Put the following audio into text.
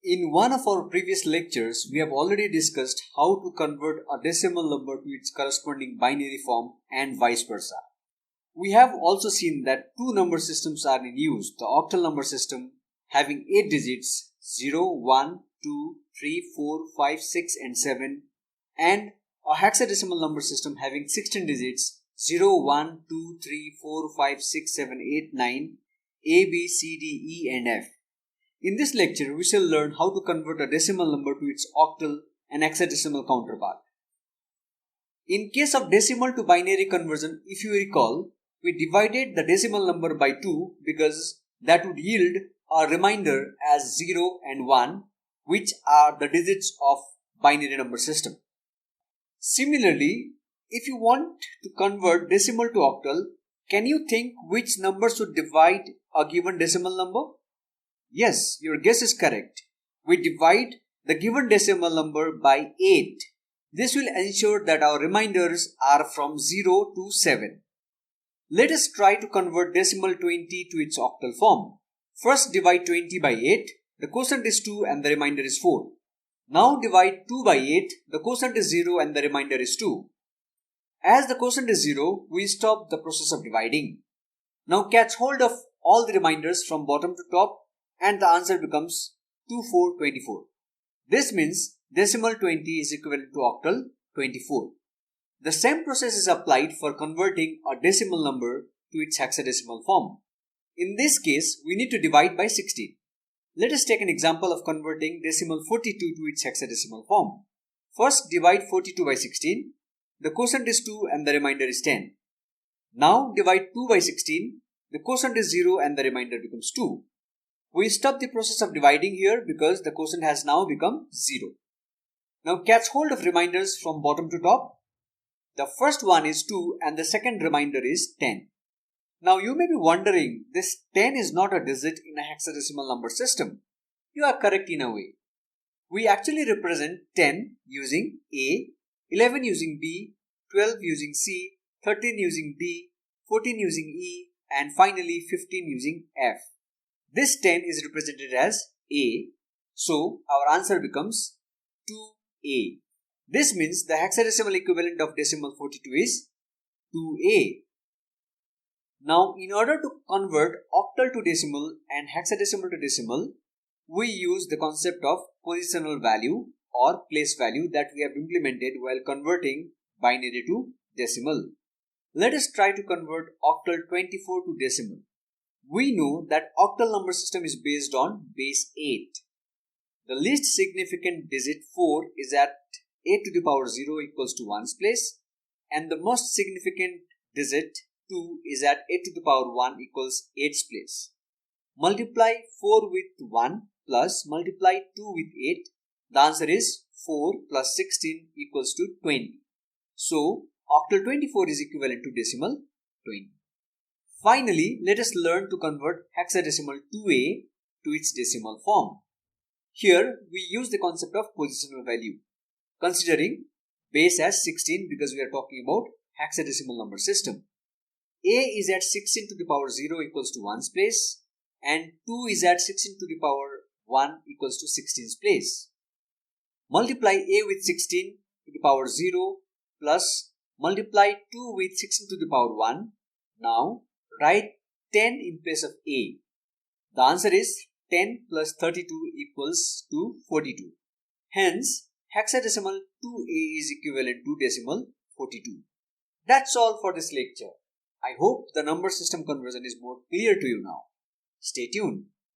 In one of our previous lectures, we have already discussed how to convert a decimal number to its corresponding binary form and vice versa. We have also seen that two number systems are in use, the octal number system having 8 digits 0, 1, 2, 3, 4, 5, 6 and 7, and a hexadecimal number system having 16 digits 0, 1, 2, 3, 4, 5, 6, 7, 8, 9, A, B, C, D, E and F. In this lecture, we shall learn how to convert a decimal number to its octal and hexadecimal counterpart. In case of decimal to binary conversion, if you recall, we divided the decimal number by 2 because that would yield a remainder as 0 and 1, which are the digits of binary number system. Similarly, if you want to convert decimal to octal, can you think which number should divide a given decimal number? Yes, your guess is correct. We divide the given decimal number by 8. This will ensure that our remainders are from 0 to 7. Let us try to convert decimal 20 to its octal form. First divide 20 by 8. The quotient is 2 and the remainder is 4. Now divide 2 by 8. The quotient is 0 and the remainder is 2. As the quotient is 0, we stop the process of dividing. Now catch hold of all the remainders from bottom to top and the answer becomes 2424. This means decimal 20 is equivalent to octal 24. The same process is applied for converting a decimal number to its hexadecimal form. In this case, we need to divide by 16. Let us take an example of converting decimal 42 to its hexadecimal form. First divide 42 by 16. The quotient is 2 and the remainder is 10. Now divide 2 by 16. The quotient is 0 and the remainder becomes 2. We stop the process of dividing here because the quotient has now become 0. Now catch hold of remainders from bottom to top. The first one is 2 and the second remainder is 10. Now you may be wondering, this 10 is not a digit in a hexadecimal number system. You are correct in a way. We actually represent 10 using A, 11 using B, 12 using C, 13 using D, 14 using E and finally 15 using F. This 10 is represented as A, so our answer becomes 2A. This means the hexadecimal equivalent of decimal 42 is 2A. Now, in order to convert octal to decimal and hexadecimal to decimal, we use the concept of positional value or place value that we have implemented while converting binary to decimal. Let us try to convert octal 24 to decimal. We know that octal number system is based on base 8. The least significant digit 4 is at 8 to the power 0 equals to 1's place, and the most significant digit 2 is at 8 to the power 1 equals 8's place. Multiply 4 with 1 plus multiply 2 with 8. The answer is 4 plus 16 equals to 20. So, octal 24 is equivalent to decimal 20. Finally, let us learn to convert hexadecimal 2A to its decimal form. Here, we use the concept of positional value, considering base as 16 because we are talking about hexadecimal number system. A is at 16 to the power 0 equals to 1's place and 2 is at 16 to the power 1 equals to 16's place. Multiply A with 16 to the power 0 plus multiply 2 with 16 to the power 1. Now, write 10 in place of A. The answer is 10 plus 32 equals to 42. Hence, hexadecimal 2A is equivalent to decimal 42. That's all for this lecture. I hope the number system conversion is more clear to you now. Stay tuned.